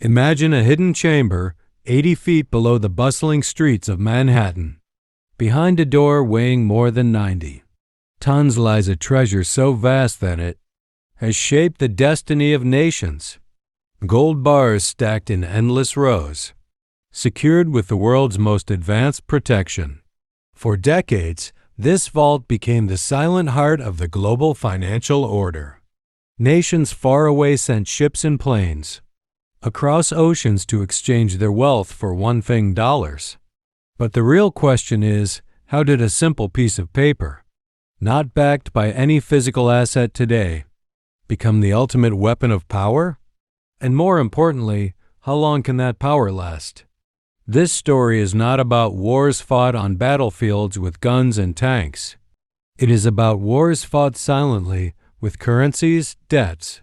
Imagine a hidden chamber 80 feet below the bustling streets of Manhattan. Behind a door weighing more than 90 tons lies a treasure so vast that it has shaped the destiny of nations. Gold bars stacked in endless rows, secured with the world's most advanced protection. For decades, this vault became the silent heart of the global financial order. Nations far away sent ships and planes across oceans to exchange their wealth for one thing: dollars. But the real question is, how did a simple piece of paper, not backed by any physical asset today, become the ultimate weapon of power? And more importantly, how long can that power last? This story is not about wars fought on battlefields with guns and tanks. It is about wars fought silently with currencies, debts,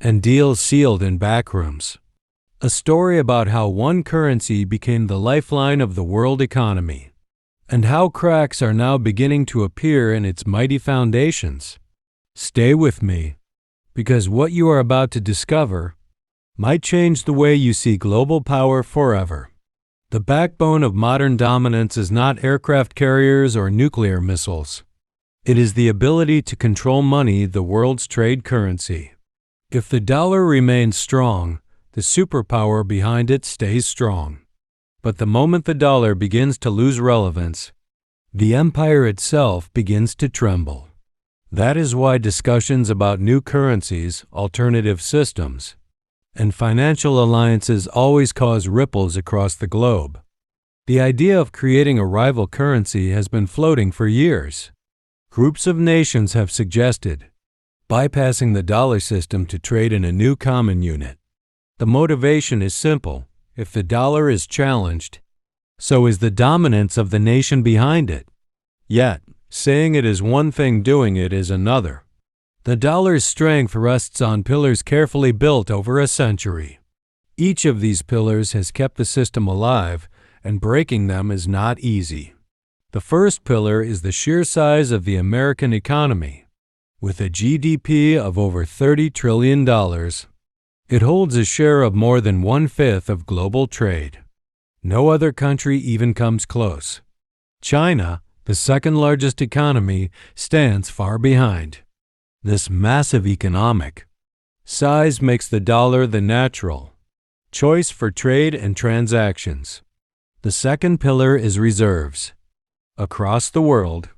and deals sealed in backrooms. A story about how one currency became the lifeline of the world economy, and how cracks are now beginning to appear in its mighty foundations. Stay with me, because what you are about to discover might change the way you see global power forever. The backbone of modern dominance is not aircraft carriers or nuclear missiles. It is the ability to control money, the world's trade currency. If the dollar remains strong, the superpower behind it stays strong. But the moment the dollar begins to lose relevance, the empire itself begins to tremble. That is why discussions about new currencies, alternative systems, and financial alliances always cause ripples across the globe. The idea of creating a rival currency has been floating for years. Groups of nations have suggested bypassing the dollar system to trade in a new common unit. The motivation is simple. If the dollar is challenged, so is the dominance of the nation behind it. Yet, saying it is one thing, doing it is another. The dollar's strength rests on pillars carefully built over a century. Each of these pillars has kept the system alive, and breaking them is not easy. The first pillar is the sheer size of the American economy. With a GDP of over $30 trillion, it holds a share of more than 1/5 of global trade. No other country even comes close. China, the second largest economy, stands far behind. This massive economic size makes the dollar the natural choice for trade and transactions. The second pillar is reserves. Across the world,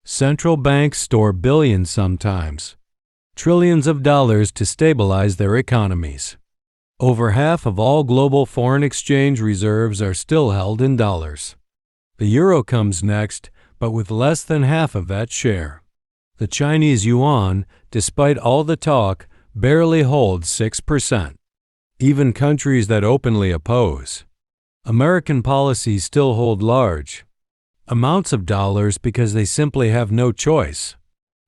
central banks store billions, sometimes trillions of dollars to stabilize their economies. Over half of all global foreign exchange reserves are still held in dollars. The euro comes next, but with less than half of that share. The Chinese yuan, despite all the talk, barely holds 6%. Even countries that openly oppose American policies still hold large amounts of dollars because they simply have no choice.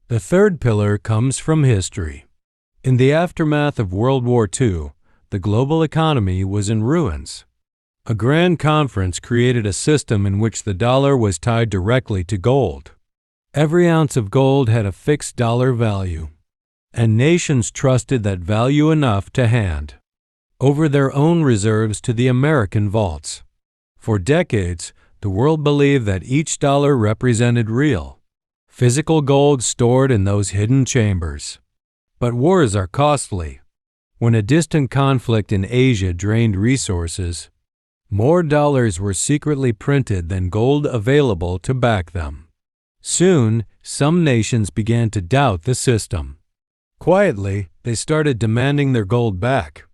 The third pillar comes from history. In the aftermath of World War II, the global economy was in ruins. A grand conference created a system in which the dollar was tied directly to gold. Every ounce of gold had a fixed dollar value, and nations trusted that value enough to hand over their own reserves to the American vaults. For decades, the world believed that each dollar represented real, physical gold stored in those hidden chambers. But wars are costly. When a distant conflict in Asia drained resources, more dollars were secretly printed than gold available to back them. Soon, some nations began to doubt the system. Quietly, they started demanding their gold back.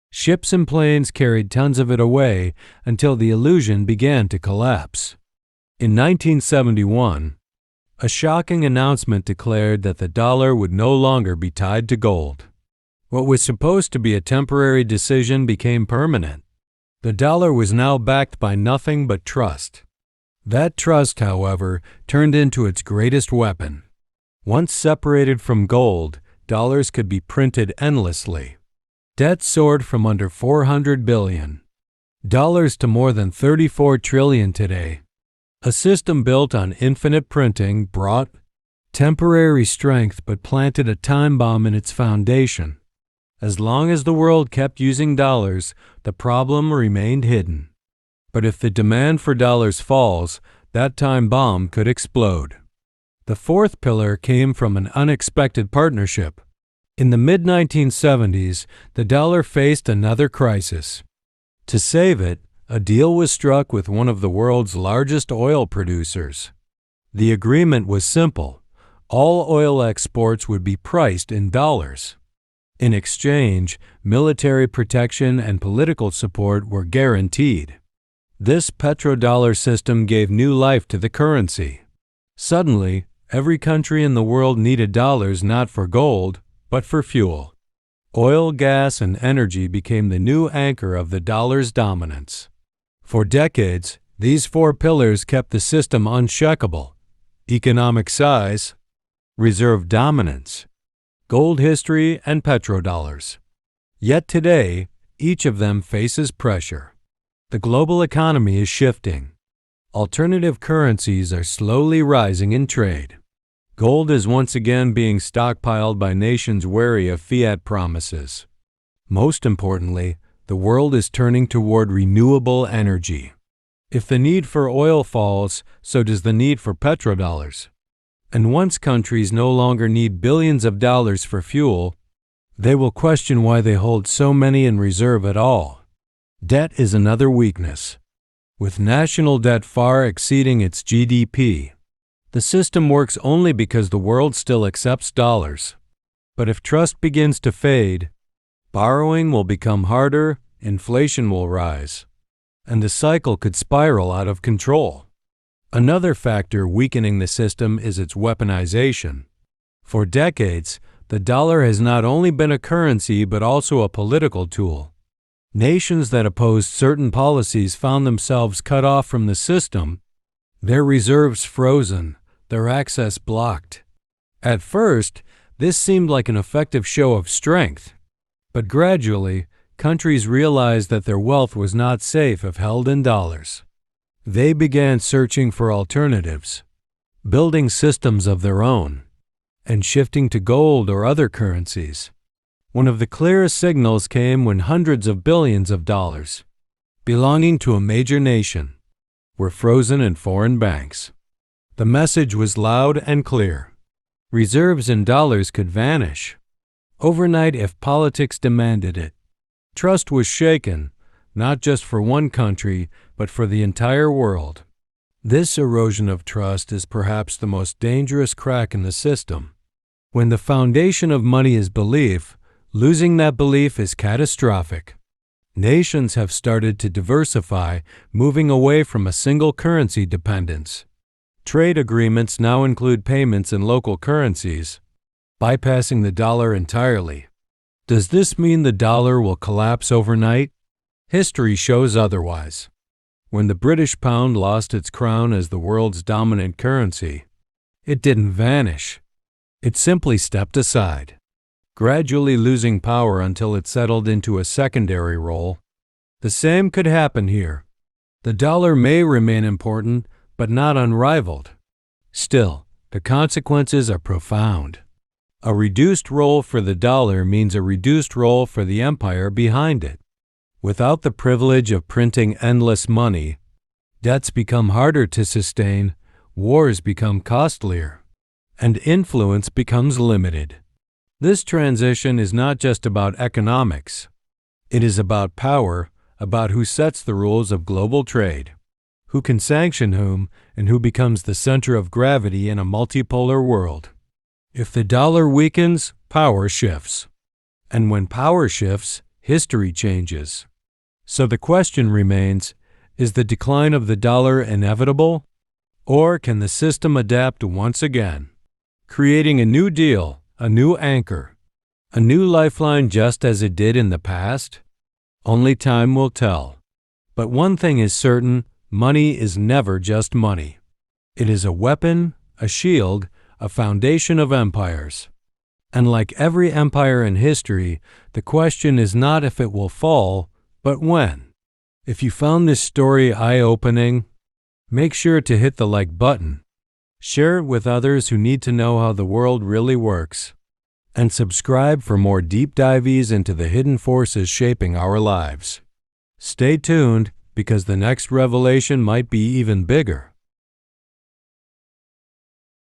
Ships and planes carried tons of it away until the illusion began to collapse. In 1971, a shocking announcement declared that the dollar would no longer be tied to gold. What was supposed to be a temporary decision became permanent. The dollar was now backed by nothing but trust. That trust, however, turned into its greatest weapon. Once separated from gold, dollars could be printed endlessly. Debt soared from under $400 billion to more than $34 trillion today. A system built on infinite printing brought temporary strength but planted a time bomb in its foundation. As long as the world kept using dollars, the problem remained hidden. But if the demand for dollars falls, that time bomb could explode. The fourth pillar came from an unexpected partnership. In the mid-1970s, the dollar faced another crisis. To save it, a deal was struck with one of the world's largest oil producers. The agreement was simple. All oil exports would be priced in dollars. In exchange, military protection and political support were guaranteed. This petrodollar system gave new life to the currency. Suddenly, every country in the world needed dollars not for gold, but for fuel. Oil, gas, and energy became the new anchor of the dollar's dominance. For decades, these four pillars kept the system unshakable: economic size, reserve dominance, gold history, and petrodollars. Yet today, each of them faces pressure. The global economy is shifting. Alternative currencies are slowly rising in trade. Gold is once again being stockpiled by nations wary of fiat promises. Most importantly, the world is turning toward renewable energy. If the need for oil falls, so does the need for petrodollars. And once countries no longer need billions of dollars for fuel, they will question why they hold so many in reserve at all. Debt is another weakness. With national debt far exceeding its GDP, the system works only because the world still accepts dollars. But if trust begins to fade, borrowing will become harder, inflation will rise, and the cycle could spiral out of control. Another factor weakening the system is its weaponization. For decades, the dollar has not only been a currency but also a political tool. Nations that opposed certain policies found themselves cut off from the system, their reserves frozen, their access blocked. At first, this seemed like an effective show of strength, but gradually, countries realized that their wealth was not safe if held in dollars. They began searching for alternatives, building systems of their own, and shifting to gold or other currencies. One of the clearest signals came when hundreds of billions of dollars, belonging to a major nation, were frozen in foreign banks. The message was loud and clear. Reserves in dollars could vanish overnight if politics demanded it. Trust was shaken, not just for one country, but for the entire world. This erosion of trust is perhaps the most dangerous crack in the system. When the foundation of money is belief, losing that belief is catastrophic. Nations have started to diversify, moving away from a single currency dependence. Trade agreements now include payments in local currencies, bypassing the dollar entirely. Does this mean the dollar will collapse overnight? History shows otherwise. When the British pound lost its crown as the world's dominant currency, it didn't vanish. It simply stepped aside, gradually losing power until it settled into a secondary role. The same could happen here. The dollar may remain important, but not unrivaled. Still, the consequences are profound. A reduced role for the dollar means a reduced role for the empire behind it. Without the privilege of printing endless money, debts become harder to sustain, wars become costlier, and influence becomes limited. This transition is not just about economics. It is about power, about who sets the rules of global trade, who can sanction whom, and who becomes the center of gravity in a multipolar world. If the dollar weakens, power shifts. And when power shifts, history changes. So the question remains, is the decline of the dollar inevitable? Or can the system adapt once again, creating a new deal, a new anchor, a new lifeline just as it did in the past? Only time will tell. But one thing is certain, money is never just money. It is a weapon, a shield, a foundation of empires. And like every empire in history, the question is not if it will fall, but when. If you found this story eye-opening, make sure to hit the like button. Share it with others who need to know how the world really works. and subscribe for more deep dives into the hidden forces shaping our lives. Stay tuned, because the next revelation might be even bigger.